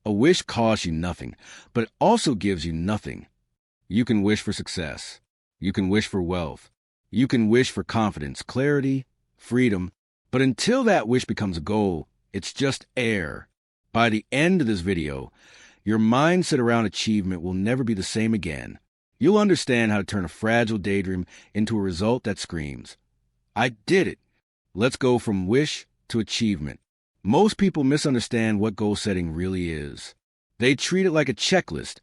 A wish costs you nothing, but it also gives you nothing. You can wish for success. You can wish for wealth. You can wish for confidence, clarity, freedom. But until that wish becomes a goal, it's just air. By the end of this video, your mindset around achievement will never be the same again. You'll understand how to turn a fragile daydream into a result that screams, "I did it." Let's go from wish to achievement. Most people misunderstand what goal setting really is. They treat it like a checklist,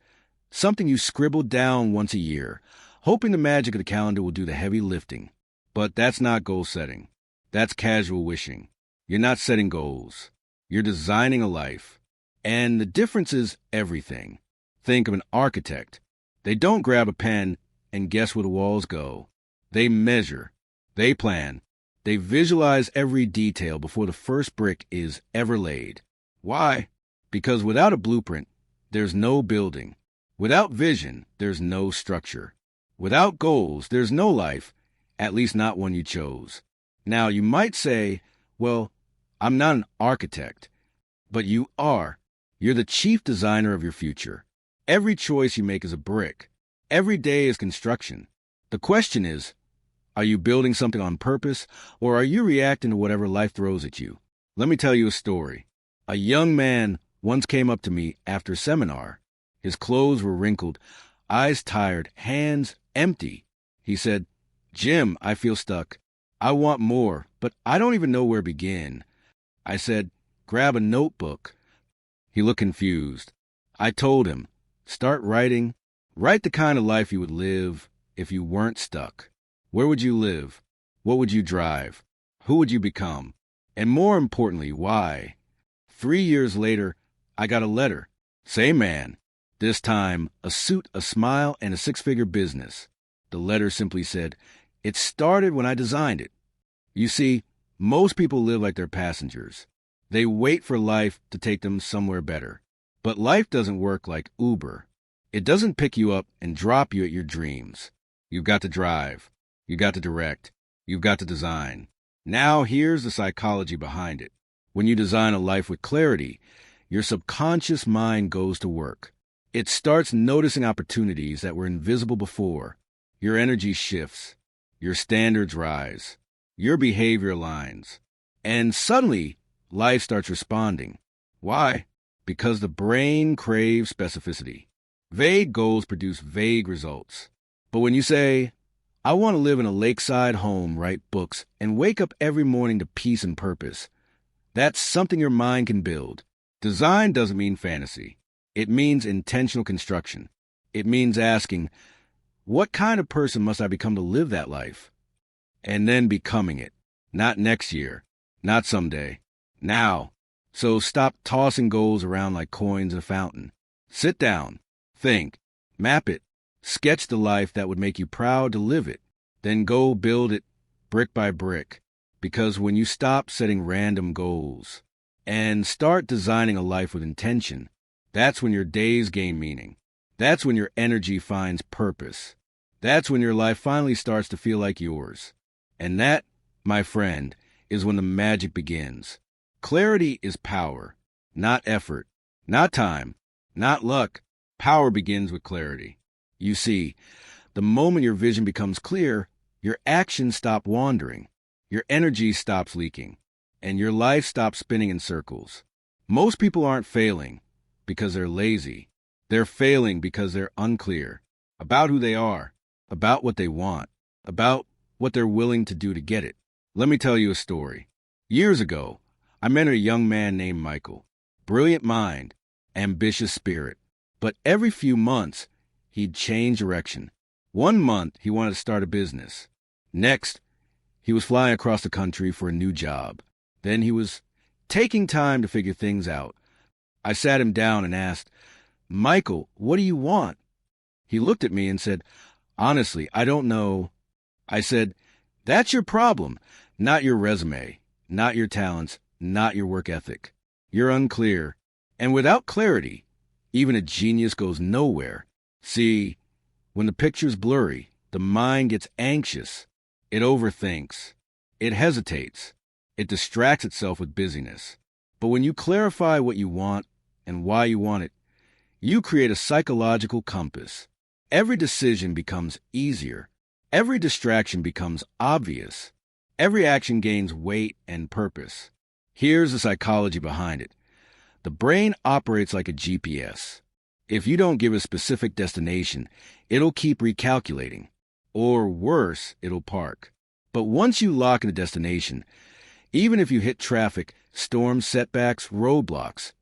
something you scribble down once a year, hoping the magic of the calendar will do the heavy lifting. But that's not goal setting. That's casual wishing. You're not setting goals. You're designing a life. And the difference is everything. Think of an architect. They don't grab a pen and guess where the walls go. They measure. They plan. They visualize every detail before the first brick is ever laid. Why? Because without a blueprint, there's no building. Without vision, there's no structure. Without goals, there's no life, at least not one you chose. Now, you might say, well, I'm not an architect. But you are. You're the chief designer of your future. Every choice you make is a brick. Every day is construction. The question is, are you building something on purpose, or are you reacting to whatever life throws at you? Let me tell you a story. A young man once came up to me after a seminar. His clothes were wrinkled, eyes tired, hands empty. He said, "Jim, I feel stuck. I want more, but I don't even know where to begin." I said, "Grab a notebook." He looked confused. I told him, "Start writing. Write the kind of life you would live if you weren't stuck. Where would you live? What would you drive? Who would you become? And more importantly, why?" 3 years later, I got a letter. Same man. This time, a suit, a smile, and a six-figure business. The letter simply said, "It started when I designed it." You see, most people live like they're passengers. They wait for life to take them somewhere better. But life doesn't work like Uber. It doesn't pick you up and drop you at your dreams. You've got to drive. You've got to direct. You've got to design. Now here's the psychology behind it. When you design a life with clarity, your subconscious mind goes to work. It starts noticing opportunities that were invisible before. Your energy shifts. Your standards rise. Your behavior aligns. And suddenly, life starts responding. Why? Because the brain craves specificity. Vague goals produce vague results. But when you say, "I want to live in a lakeside home, write books, and wake up every morning to peace and purpose," that's something your mind can build. Design doesn't mean fantasy. It means intentional construction. It means asking, what kind of person must I become to live that life? And then becoming it. Not next year. Not someday. Now. So stop tossing goals around like coins in a fountain. Sit down. Think. Map it. Sketch the life that would make you proud to live it. Then go build it brick by brick. Because when you stop setting random goals and start designing a life with intention, that's when your days gain meaning. That's when your energy finds purpose. That's when your life finally starts to feel like yours. And that, my friend, is when the magic begins. Clarity is power, not effort, not time, not luck. Power begins with clarity. You see, the moment your vision becomes clear, your actions stop wandering, your energy stops leaking, and your life stops spinning in circles. Most people aren't failing because they're lazy. They're failing because they're unclear about who they are, about what they want, about what they're willing to do to get it. Let me tell you a story. Years ago, I met a young man named Michael. Brilliant mind, ambitious spirit. But every few months, he'd change direction. 1 month, he wanted to start a business. Next, he was flying across the country for a new job. Then he was taking time to figure things out. I sat him down and asked, "Michael, what do you want?" He looked at me and said, "Honestly, I don't know." I said, "That's your problem, not your resume, not your talents, not your work ethic. You're unclear. And without clarity, even a genius goes nowhere. See, when the picture's blurry, the mind gets anxious. It overthinks. It hesitates. It distracts itself with busyness. But when you clarify what you want and why you want it, you create a psychological compass. Every decision becomes easier. Every distraction becomes obvious. Every action gains weight and purpose. Here's the psychology behind it. The brain operates like a GPS. If you don't give a specific destination, it'll keep recalculating. Or worse, it'll park. But once you lock in a destination, even if you hit traffic, storms, setbacks, roadblocks,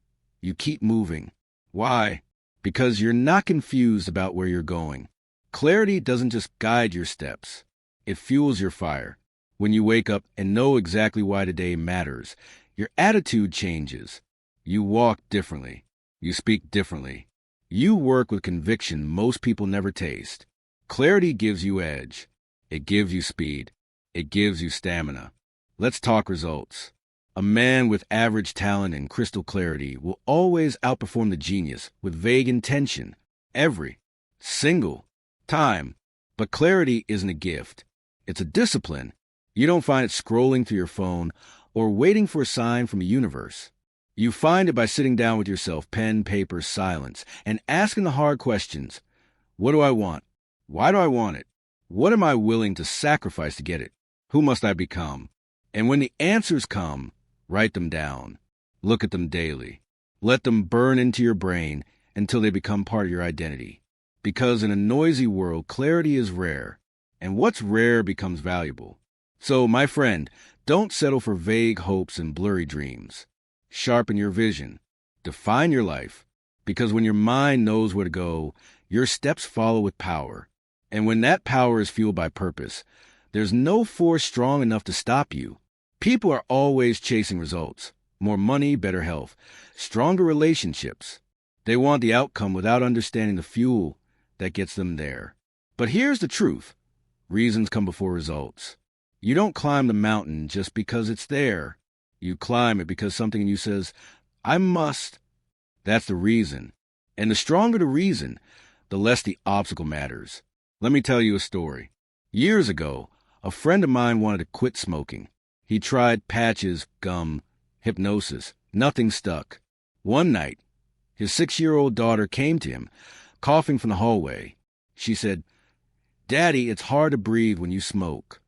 you keep moving. Why? Because you're not confused about where you're going. Clarity doesn't just guide your steps. It fuels your fire. When you wake up and know exactly why today matters, your attitude changes. You walk differently. You speak differently. You work with conviction most people never taste. Clarity gives you edge. It gives you speed. It gives you stamina. Let's talk results. A man with average talent and crystal clarity will always outperform the genius with vague intention every single time. But clarity isn't a gift. It's a discipline. You don't find it scrolling through your phone or waiting for a sign from the universe. You find it by sitting down with yourself, pen, paper, silence, and asking the hard questions. What do I want? Why do I want it? What am I willing to sacrifice to get it? Who must I become? And when the answers come, write them down. Look at them daily. Let them burn into your brain until they become part of your identity. Because in a noisy world, clarity is rare, and what's rare becomes valuable. So, my friend, don't settle for vague hopes and blurry dreams. Sharpen your vision. Define your life. Because when your mind knows where to go, your steps follow with power. And when that power is fueled by purpose, there's no force strong enough to stop you. People are always chasing results. More money, better health, stronger relationships. They want the outcome without understanding the fuel that gets them there. But here's the truth. Reasons come before results. You don't climb the mountain just because it's there. You climb it because something in you says, I must. That's the reason. And the stronger the reason, the less the obstacle matters. Let me tell you a story. Years ago, a friend of mine wanted to quit smoking. He tried patches, gum, hypnosis. Nothing stuck. One night, his 6-year-old daughter came to him, coughing from the hallway. She said, Daddy, it's hard to breathe when you smoke.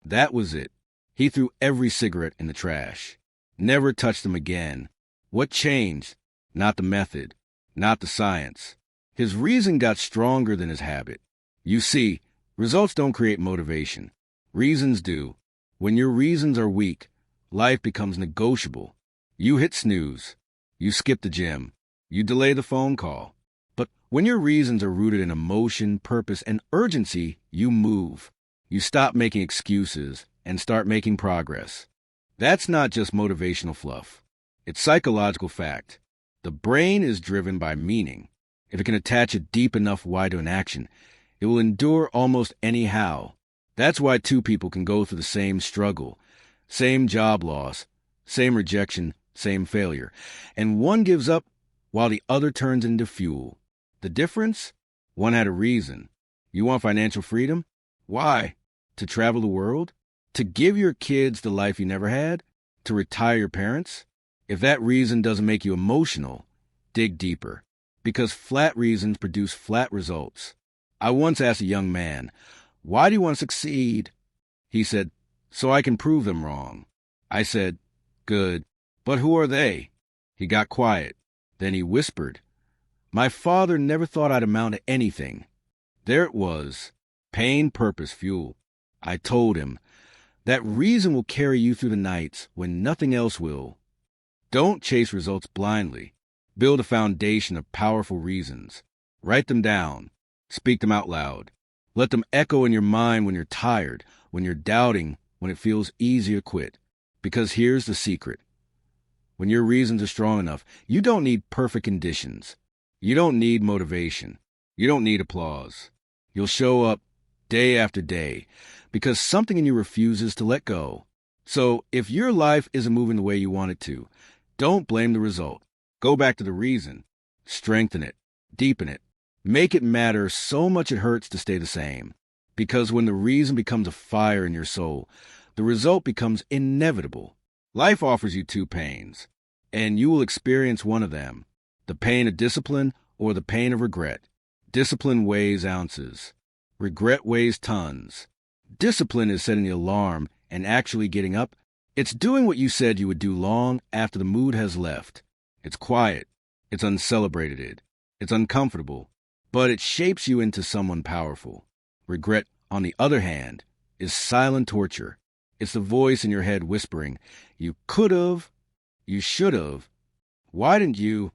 That was it. He threw every cigarette in the trash. Never touched them again. What changed? Not the method. Not the science. His reason got stronger than his habit. You see, results don't create motivation. Reasons do. When your reasons are weak, life becomes negotiable. You hit snooze. You skip the gym. You delay the phone call. But when your reasons are rooted in emotion, purpose, and urgency, you move. You stop making excuses and start making progress. That's not just motivational fluff. It's psychological fact. The brain is driven by meaning. If it can attach a deep enough why to an action, it will endure almost any how. That's why two people can go through the same struggle, same job loss, same rejection, same failure, and one gives up while the other turns into fuel. The difference? One had a reason. You want financial freedom? Why? To travel the world? To give your kids the life you never had? To retire your parents? If that reason doesn't make you emotional, dig deeper. Because flat reasons produce flat results. I once asked a young man, why do you want to succeed? He said, so I can prove them wrong. I said, good, but who are they? He got quiet. Then he whispered, my father never thought I'd amount to anything. There it was, pain, purpose, fuel. I told him, that reason will carry you through the nights when nothing else will. Don't chase results blindly. Build a foundation of powerful reasons. Write them down. Speak them out loud. Let them echo in your mind when you're tired, when you're doubting, when it feels easy to quit. Because here's the secret. When your reasons are strong enough, you don't need perfect conditions. You don't need motivation. You don't need applause. You'll show up day after day because something in you refuses to let go. So if your life isn't moving the way you want it to, don't blame the result. Go back to the reason. Strengthen it. Deepen it. Make it matter so much it hurts to stay the same. Because when the reason becomes a fire in your soul, the result becomes inevitable. Life offers you two pains, and you will experience one of them. The pain of discipline or the pain of regret? Discipline weighs ounces. Regret weighs tons. Discipline is setting the alarm and actually getting up. It's doing what you said you would do long after the mood has left. It's quiet. It's uncelebrated. It's uncomfortable. But it shapes you into someone powerful. Regret, on the other hand, is silent torture. It's the voice in your head whispering, "You could've, you should've, why didn't you?"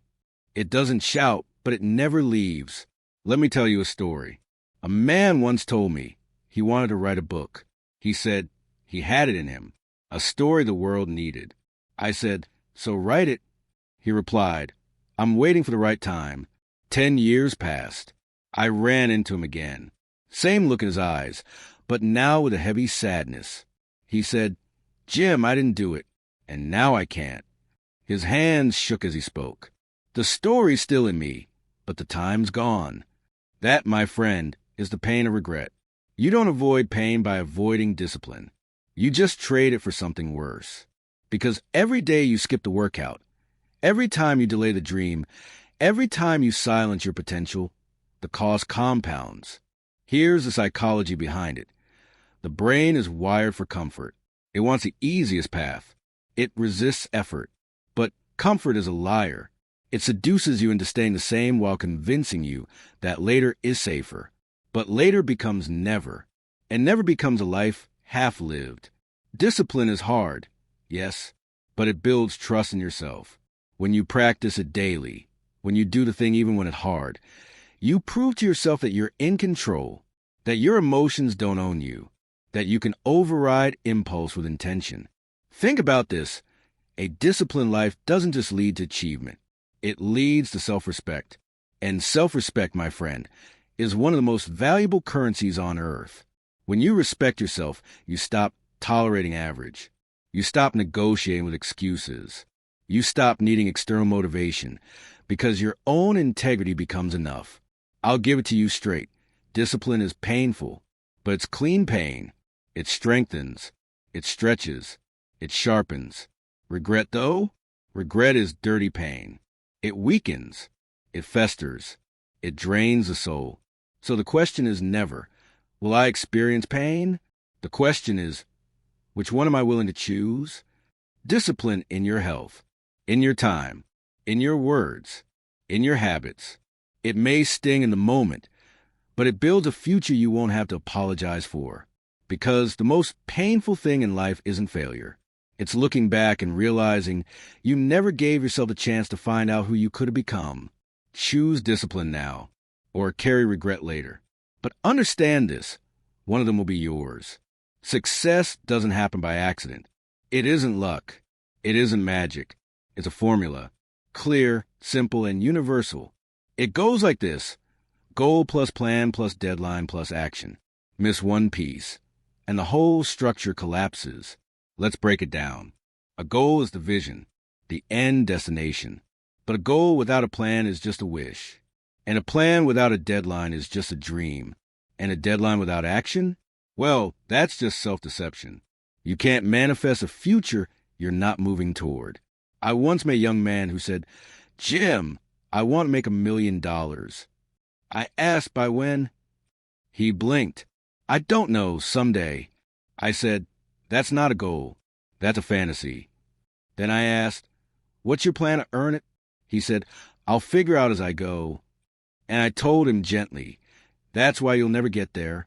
It doesn't shout, but it never leaves. Let me tell you a story. A man once told me he wanted to write a book. He said he had it in him, a story the world needed. I said, "So write it." He replied, "I'm waiting for the right time." 10 years passed. I ran into him again. Same look in his eyes, but now with a heavy sadness. He said, "Jim, I didn't do it, and now I can't." His hands shook as he spoke. The story's still in me, but the time's gone. That, my friend, is the pain of regret. You don't avoid pain by avoiding discipline. You just trade it for something worse. Because every day you skip the workout, every time you delay the dream, every time you silence your potential, the cost compounds. Here's the psychology behind it. The brain is wired for comfort. It wants the easiest path. It resists effort. But comfort is a liar. It seduces you into staying the same while convincing you that later is safer. But later becomes never, and never becomes a life half-lived. Discipline is hard, yes, but it builds trust in yourself. When you practice it daily, when you do the thing even when it's hard, you prove to yourself that you're in control, that your emotions don't own you, that you can override impulse with intention. Think about this. A disciplined life doesn't just lead to achievement. It leads to self-respect. And self-respect, my friend, is one of the most valuable currencies on earth. When you respect yourself, you stop tolerating average. You stop negotiating with excuses. You stop needing external motivation because your own integrity becomes enough. I'll give it to you straight. Discipline is painful, but it's clean pain. It strengthens. It stretches. It sharpens. Regret, though? Regret is dirty pain. It weakens. It festers. It drains the soul. So the question is never, will I experience pain? The question is, which one am I willing to choose? Discipline in your health, in your time, in your words, in your habits. It may sting in the moment, but it builds a future you won't have to apologize for. Because the most painful thing in life isn't failure. It's looking back and realizing you never gave yourself a chance to find out who you could have become. Choose discipline now, or carry regret later. But understand this, one of them will be yours. Success doesn't happen by accident. It isn't luck. It isn't magic. It's a formula. Clear, simple, and universal. It goes like this. Goal plus plan plus deadline plus action. Miss one piece, and the whole structure collapses. Let's break it down. A goal is the vision, the end destination. But a goal without a plan is just a wish. And a plan without a deadline is just a dream. And a deadline without action? Well, that's just self-deception. You can't manifest a future you're not moving toward. I once met a young man who said, "Jim, I want to make $1 million. I asked by when. He blinked. "I don't know, someday." I said, "That's not a goal. That's a fantasy." Then I asked, "What's your plan to earn it?" He said, "I'll figure out as I go." And I told him gently, "That's why you'll never get there."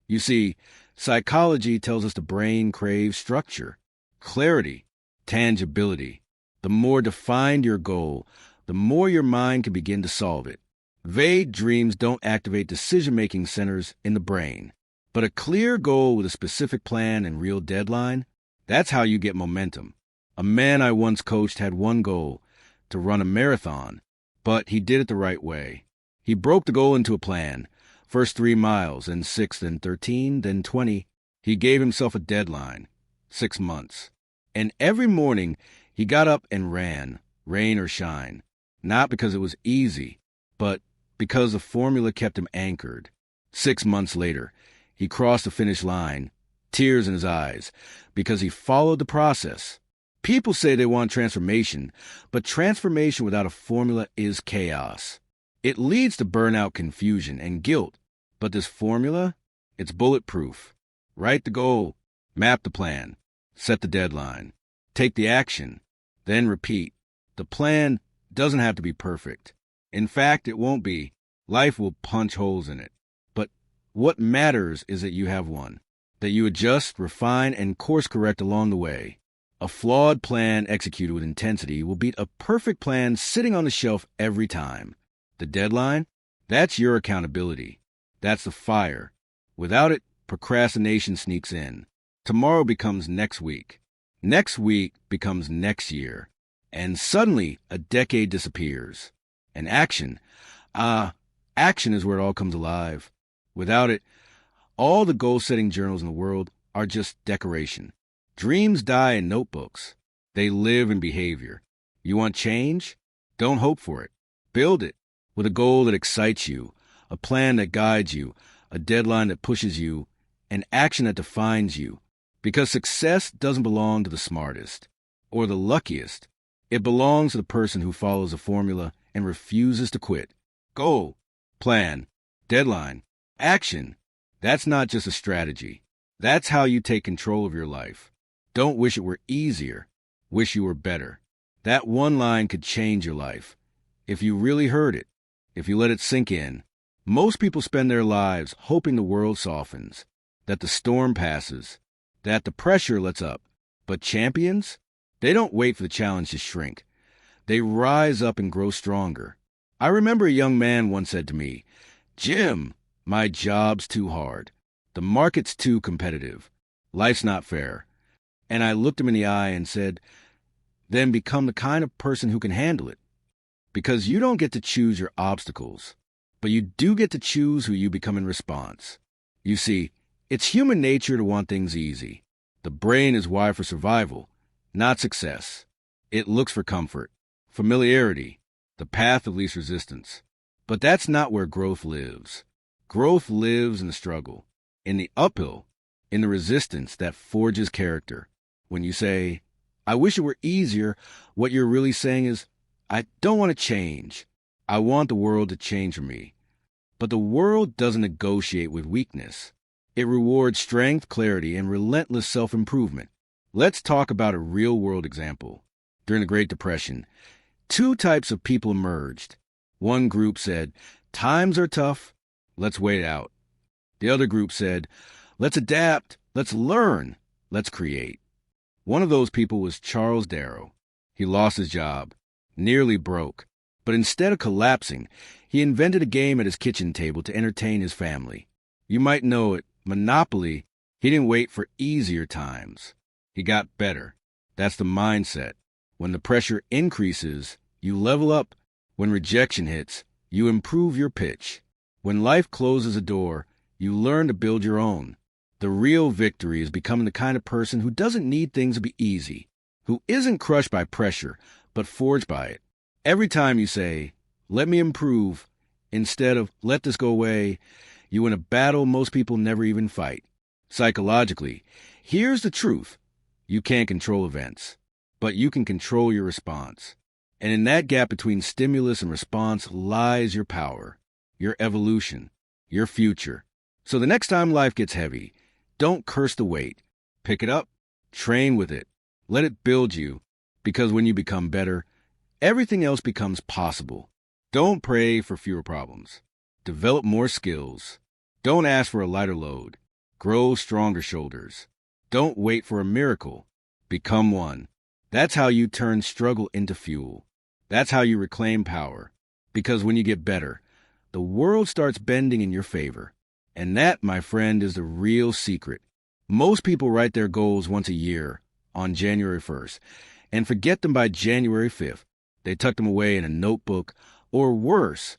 You see, psychology tells us the brain craves structure, clarity, tangibility. The more defined your goal, the more your mind can begin to solve it. Vague dreams don't activate decision-making centers in the brain. But a clear goal with a specific plan and real deadline, that's how you get momentum. A man I once coached had one goal, to run a marathon, but he did it the right way. He broke the goal into a plan. First 3 miles, then 6, then 13, then 20. He gave himself a deadline, 6 months. And every morning, he got up and ran, rain or shine. Not because it was easy, but because the formula kept him anchored. 6 months later, he crossed the finish line, tears in his eyes, because he followed the process. People say they want transformation, but transformation without a formula is chaos. It leads to burnout, confusion, and guilt. But this formula, it's bulletproof. Write the goal, map the plan, set the deadline, take the action, then repeat. The plan doesn't have to be perfect. In fact, it won't be. Life will punch holes in it. But what matters is that you have one, that you adjust, refine, and course correct along the way. A flawed plan executed with intensity will beat a perfect plan sitting on the shelf every time. The deadline? That's your accountability. That's the fire. Without it, procrastination sneaks in. Tomorrow becomes next week. Next week becomes next year. And suddenly, a decade disappears. And action is where it all comes alive. Without it, all the goal-setting journals in the world are just decoration. Dreams die in notebooks. They live in behavior. You want change? Don't hope for it. Build it with a goal that excites you, a plan that guides you, a deadline that pushes you, an action that defines you. Because success doesn't belong to the smartest or the luckiest. It belongs to the person who follows a formula and refuses to quit. Goal, plan, deadline, action. That's not just a strategy. That's how you take control of your life. Don't wish it were easier. Wish you were better. That one line could change your life. If you really heard it, if you let it sink in. Most people spend their lives hoping the world softens, that the storm passes, that the pressure lets up. But champions? They don't wait for the challenge to shrink. They rise up and grow stronger. I remember a young man once said to me, "Jim, my job's too hard. The market's too competitive. Life's not fair." And I looked him in the eye and said, "Then become the kind of person who can handle it. Because you don't get to choose your obstacles, but you do get to choose who you become in response." You see, it's human nature to want things easy. The brain is wired for survival, not success. It looks for comfort, familiarity, the path of least resistance. But that's not where growth lives. Growth lives in the struggle, in the uphill, in the resistance that forges character. When you say, "I wish it were easier," what you're really saying is, "I don't want to change. I want the world to change for me." But the world doesn't negotiate with weakness. It rewards strength, clarity, and relentless self-improvement. Let's talk about a real-world example. During the Great Depression, two types of people emerged. One group said, "Times are tough. Let's wait it out." The other group said, "Let's adapt. Let's learn. Let's create." One of those people was Charles Darrow. He lost his job, nearly broke. But instead of collapsing, he invented a game at his kitchen table to entertain his family. You might know it, Monopoly. He didn't wait for easier times. He got better. That's the mindset. When the pressure increases, you level up. When rejection hits, you improve your pitch. When life closes a door, you learn to build your own. The real victory is becoming the kind of person who doesn't need things to be easy, who isn't crushed by pressure, but forged by it. Every time you say, "Let me improve," instead of "let this go away," you win a battle most people never even fight. Psychologically, here's the truth. You can't control events, but you can control your response. And in that gap between stimulus and response lies your power, your evolution, your future. So the next time life gets heavy, don't curse the weight. Pick it up, train with it, let it build you, because when you become better, everything else becomes possible. Don't pray for fewer problems. Develop more skills. Don't ask for a lighter load. Grow stronger shoulders. Don't wait for a miracle. Become one. That's how you turn struggle into fuel. That's how you reclaim power. Because when you get better, the world starts bending in your favor. And that, my friend, is the real secret. Most people write their goals once a year, on January 1st, and forget them by January 5th. They tuck them away in a notebook, or worse,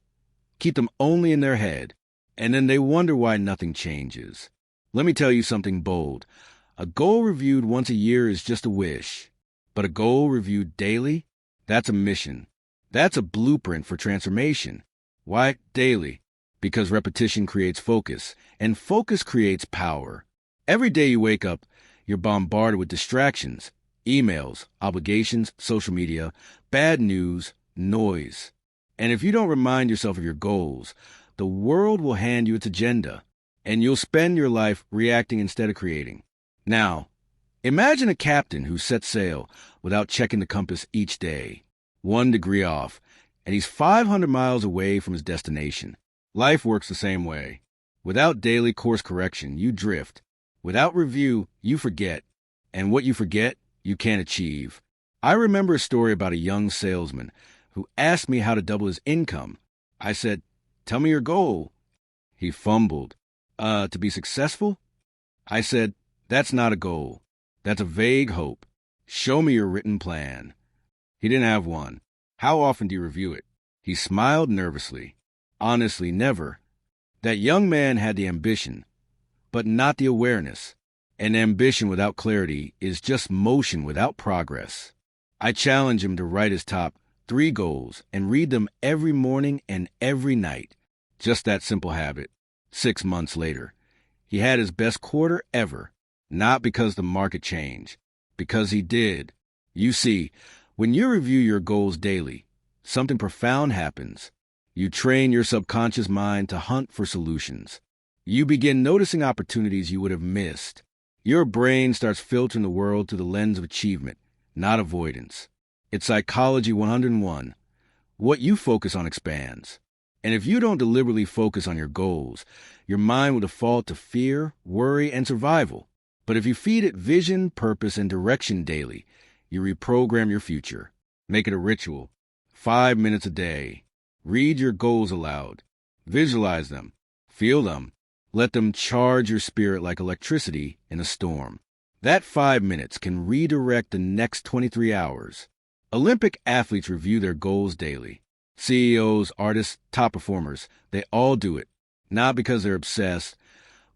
keep them only in their head, and then they wonder why nothing changes. Let me tell you something bold. A goal reviewed once a year is just a wish, but a goal reviewed daily, that's a mission. That's a blueprint for transformation. Why daily? Because repetition creates focus, and focus creates power. Every day you wake up, you're bombarded with distractions. emails, obligations, social media, bad news, noise. And if you don't remind yourself of your goals, the world will hand you its agenda, and you'll spend your life reacting instead of creating. Now, imagine a captain who sets sail without checking the compass each day, 1 degree off, and he's 500 miles away from his destination. Life works the same way. Without daily course correction, you drift. Without review, you forget. And what you forget, you can't achieve. I remember a story about a young salesman who asked me how to double his income. I said, "Tell me your goal." He fumbled. To be successful? I said, "That's not a goal. That's a vague hope. Show me your written plan." He didn't have one. How often do you review it? He smiled nervously. Honestly, never. That young man had the ambition, but not the awareness. And ambition without clarity is just motion without progress. I challenge him to write his top 3 goals and read them every morning and every night. Just that simple habit. 6 months later, he had his best quarter ever. Not because the market changed, because he did. You see, when you review your goals daily, something profound happens. You train your subconscious mind to hunt for solutions. You begin noticing opportunities you would have missed. Your brain starts filtering the world through the lens of achievement, not avoidance. It's Psychology 101. What you focus on expands. And if you don't deliberately focus on your goals, your mind will default to fear, worry, and survival. But if you feed it vision, purpose, and direction daily, you reprogram your future. Make it a ritual. 5 minutes a day. Read your goals aloud. Visualize them. Feel them. Let them charge your spirit like electricity in a storm. That 5 minutes can redirect the next 23 hours. Olympic athletes review their goals daily. CEOs, artists, top performers, they all do it. Not because they're obsessed,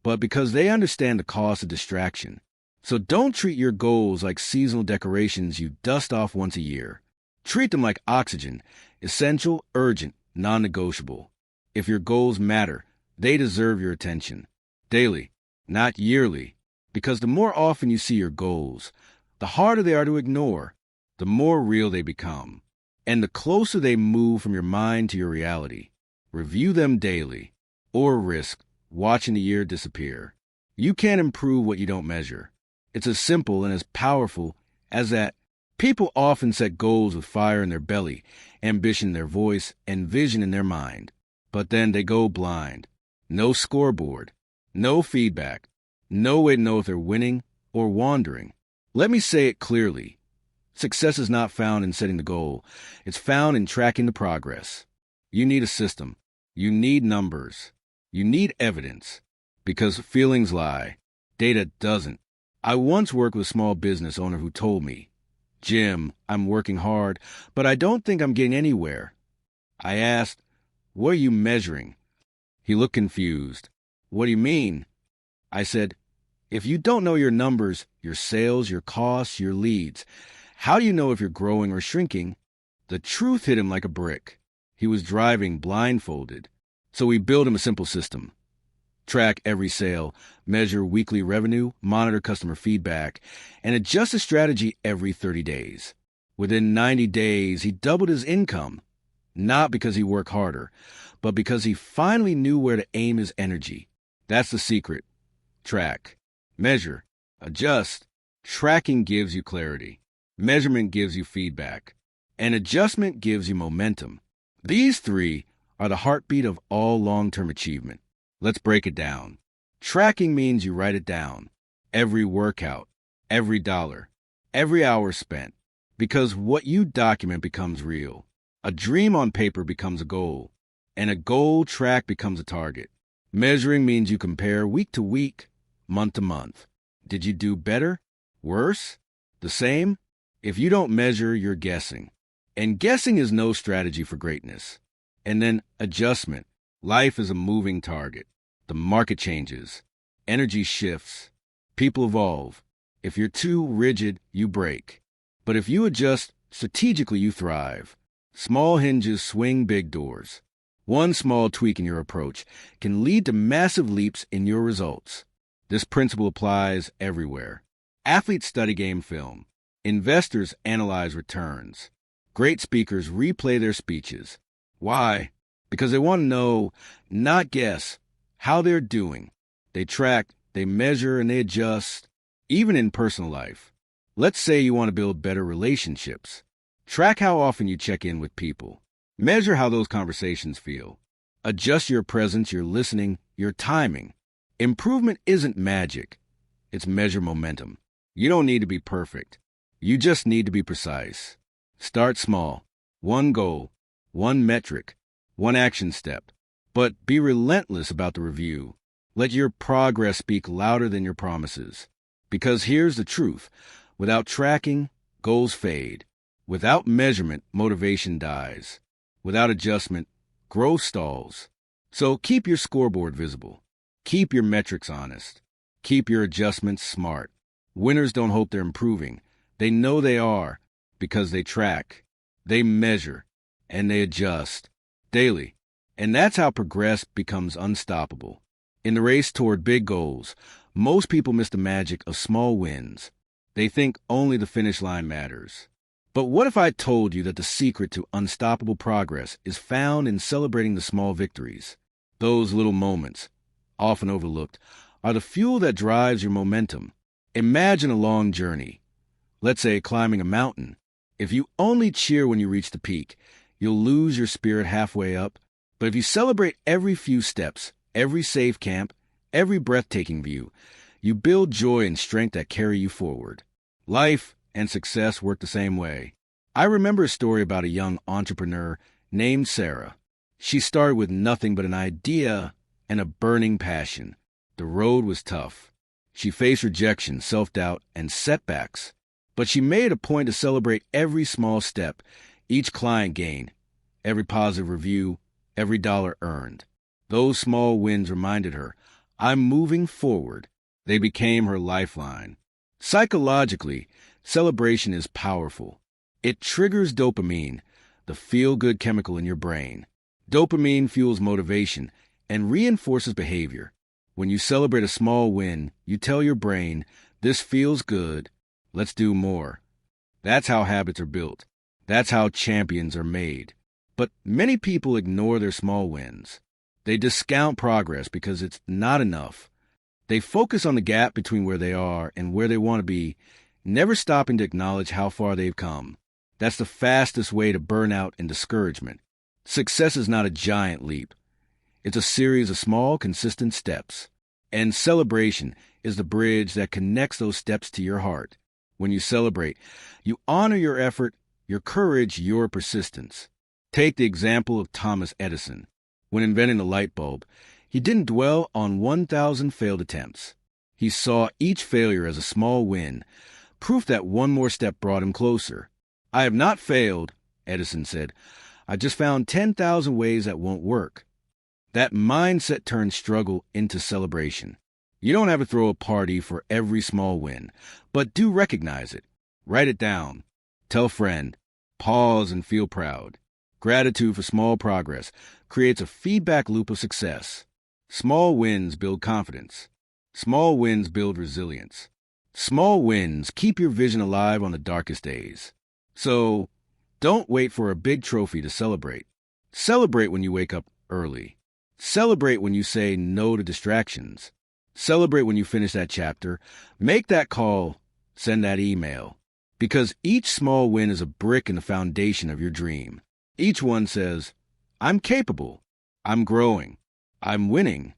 but because they understand the cost of distraction. So don't treat your goals like seasonal decorations you dust off once a year. Treat them like oxygen, essential, urgent, non-negotiable. If your goals matter, they deserve your attention. Daily, not yearly. Because the more often you see your goals, the harder they are to ignore, the more real they become, and the closer they move from your mind to your reality. Review them daily, or risk watching the year disappear. You can't improve what you don't measure. It's as simple and as powerful as that. People often set goals with fire in their belly, ambition in their voice, and vision in their mind. But then they go blind. No scoreboard, no feedback, no way to know if they're winning or wandering. Let me say it clearly. Success is not found in setting the goal. It's found in tracking the progress. You need a system. You need numbers. You need evidence. Because feelings lie. Data doesn't. I once worked with a small business owner who told me, "Jim, I'm working hard, but I don't think I'm getting anywhere." I asked, "What are you measuring?" He looked confused. "What do you mean?" I said, "If you don't know your numbers, your sales, your costs, your leads, how do you know if you're growing or shrinking?" The truth hit him like a brick. He was driving blindfolded. So we built him a simple system. Track every sale, measure weekly revenue, monitor customer feedback, and adjust his strategy every 30 days. Within 90 days, he doubled his income. Not because he worked harder, but because he finally knew where to aim his energy. That's the secret. Track, measure, adjust. Tracking gives you clarity. Measurement gives you feedback. And adjustment gives you momentum. These 3 are the heartbeat of all long-term achievement. Let's break it down. Tracking means you write it down. Every workout, every dollar, every hour spent. Because what you document becomes real. A dream on paper becomes a goal. And a goal track becomes a target. Measuring means you compare week to week, month to month. Did you do better? Worse? The same? If you don't measure, you're guessing. And guessing is no strategy for greatness. And then adjustment. Life is a moving target. The market changes. Energy shifts. People evolve. If you're too rigid, you break. But if you adjust strategically, you thrive. Small hinges swing big doors. One small tweak in your approach can lead to massive leaps in your results. This principle applies everywhere. Athletes study game film. Investors analyze returns. Great speakers replay their speeches. Why? Because they want to know, not guess, how they're doing. They track, they measure, and they adjust, even in personal life. Let's say you want to build better relationships. Track how often you check in with people. Measure how those conversations feel. Adjust your presence, your listening, your timing. Improvement isn't magic. It's measure momentum. You don't need to be perfect. You just need to be precise. Start small. One goal, one metric, one action step. But be relentless about the review. Let your progress speak louder than your promises. Because here's the truth. Without tracking, goals fade. Without measurement, motivation dies. Without adjustment, growth stalls. So keep your scoreboard visible. Keep your metrics honest. Keep your adjustments smart. Winners don't hope they're improving. They know they are because they track, they measure, and they adjust daily. And that's how progress becomes unstoppable. In the race toward big goals, most people miss the magic of small wins. They think only the finish line matters. But what if I told you that the secret to unstoppable progress is found in celebrating the small victories? Those little moments, often overlooked, are the fuel that drives your momentum. Imagine a long journey. Let's say climbing a mountain. If you only cheer when you reach the peak, you'll lose your spirit halfway up. But if you celebrate every few steps, every safe camp, every breathtaking view, you build joy and strength that carry you forward. Life and success work the same way. I remember a story about a young entrepreneur named Sarah. She started with nothing but an idea and a burning passion. The road was tough. She faced rejection, self-doubt, and setbacks. But she made a point to celebrate every small step, each client gained, every positive review, every dollar earned. Those small wins reminded her, I'm moving forward. They became her lifeline. Psychologically, celebration is powerful. It triggers dopamine, the feel-good chemical in your brain. Dopamine fuels motivation and reinforces behavior. When you celebrate a small win, you tell your brain, this feels good, let's do more. That's how habits are built. That's how champions are made. But many people ignore their small wins. They discount progress because it's not enough. They focus on the gap between where they are and where they want to be, never stopping to acknowledge how far they've come. That's the fastest way to burnout and discouragement. Success is not a giant leap. It's a series of small, consistent steps. And celebration is the bridge that connects those steps to your heart. When you celebrate, you honor your effort, your courage, your persistence. Take the example of Thomas Edison. When inventing the light bulb, he didn't dwell on 1,000 failed attempts. He saw each failure as a small win, proof that one more step brought him closer. I have not failed, Edison said. I just found 10,000 ways that won't work. That mindset turns struggle into celebration. You don't have to throw a party for every small win, but do recognize it. Write it down. Tell a friend. Pause and feel proud. Gratitude for small progress creates a feedback loop of success. Small wins build confidence. Small wins build resilience. Small wins keep your vision alive on the darkest days. So, don't wait for a big trophy to celebrate. Celebrate when you wake up early. Celebrate when you say no to distractions. Celebrate when you finish that chapter. Make that call. Send that email. Because each small win is a brick in the foundation of your dream. Each one says, I'm capable. I'm growing. I'm winning.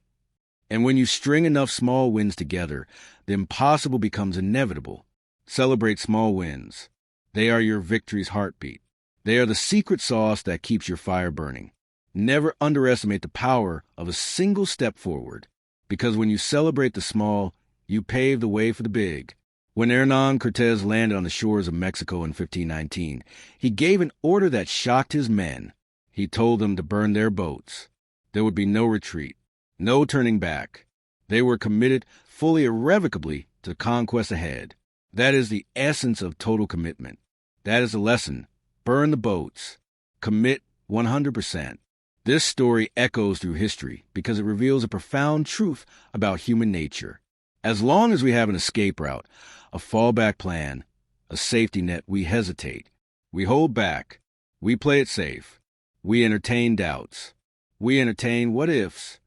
And when you string enough small wins together, the impossible becomes inevitable. Celebrate small wins. They are your victory's heartbeat. They are the secret sauce that keeps your fire burning. Never underestimate the power of a single step forward, because when you celebrate the small, you pave the way for the big. When Hernán Cortés landed on the shores of Mexico in 1519, he gave an order that shocked his men. He told them to burn their boats. There would be no retreat, no turning back. They were committed fully irrevocably to the conquest ahead. That is the essence of total commitment. That is the lesson. Burn the boats. Commit 100%. This story echoes through history because it reveals a profound truth about human nature. As long as we have an escape route, a fallback plan, a safety net, we hesitate. We hold back. We play it safe. We entertain doubts. We entertain what-ifs.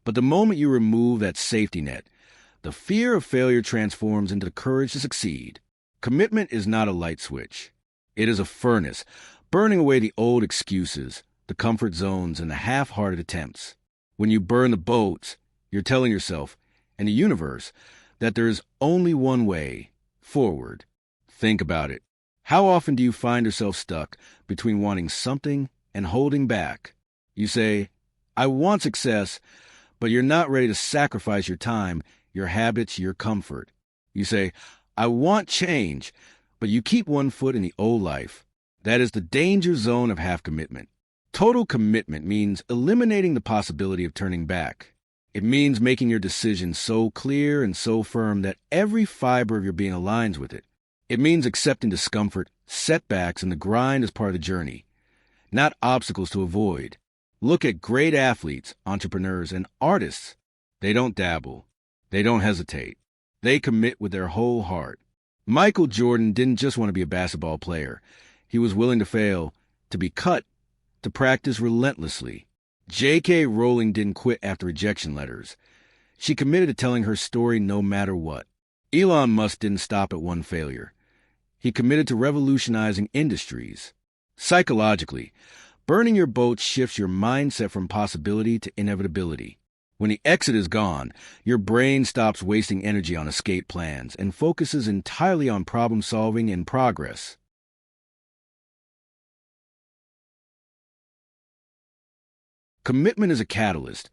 But the moment you remove that safety net, the fear of failure transforms into the courage to succeed. Commitment is not a light switch. It is a furnace, burning away the old excuses, the comfort zones, and the half-hearted attempts. When you burn the boats, you're telling yourself and the universe that there is only one way forward. Think about it. How often do you find yourself stuck between wanting something and holding back? You say, I want success, but you're not ready to sacrifice your time, your habits, your comfort. You say, I want change, but you keep one foot in the old life. That is the danger zone of half commitment. Total commitment means eliminating the possibility of turning back. It means making your decision so clear and so firm that every fiber of your being aligns with it. It means accepting discomfort, setbacks, and the grind as part of the journey, not obstacles to avoid. Look at great athletes, entrepreneurs, and artists. They don't dabble. They don't hesitate. They commit with their whole heart. Michael Jordan didn't just want to be a basketball player. He was willing to fail, to be cut, to practice relentlessly. J.K. Rowling didn't quit after rejection letters. She committed to telling her story no matter what. Elon Musk didn't stop at one failure. He committed to revolutionizing industries. Psychologically, burning your boat shifts your mindset from possibility to inevitability. When the exit is gone, your brain stops wasting energy on escape plans and focuses entirely on problem solving and progress. Commitment is a catalyst.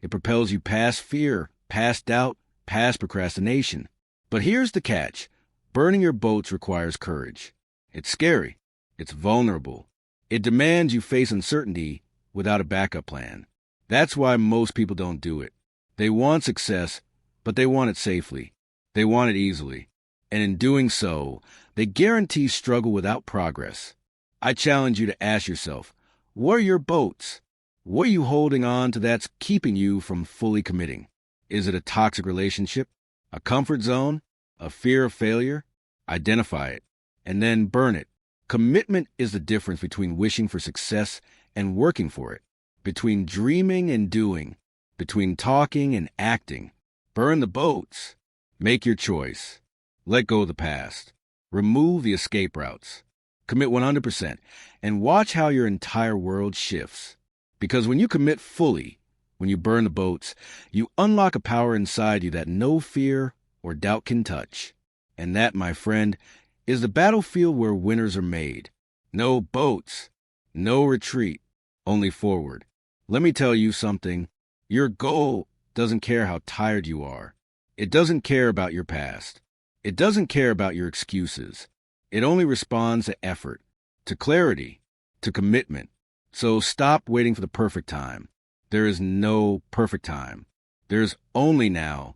It propels you past fear, past doubt, past procrastination. But here's the catch. Burning your boats requires courage. It's scary. It's vulnerable. It demands you face uncertainty without a backup plan. That's why most people don't do it. They want success, but they want it safely. They want it easily. And in doing so, they guarantee struggle without progress. I challenge you to ask yourself, what are your boats? What are you holding on to that's keeping you from fully committing? Is it a toxic relationship? A comfort zone? A fear of failure? Identify it, and then burn it. Commitment is the difference between wishing for success and working for it, between dreaming and doing, between talking and acting. Burn the boats. Make your choice. Let go of the past. Remove the escape routes. Commit 100% and watch how your entire world shifts. Because when you commit fully, when you burn the boats, you unlock a power inside you that no fear or doubt can touch. And that, my friend, is the battlefield where winners are made. No boats, no retreat, only forward. Let me tell you something. Your goal doesn't care how tired you are. It doesn't care about your past. It doesn't care about your excuses. It only responds to effort, to clarity, to commitment. So stop waiting for the perfect time. There is no perfect time. There's only now,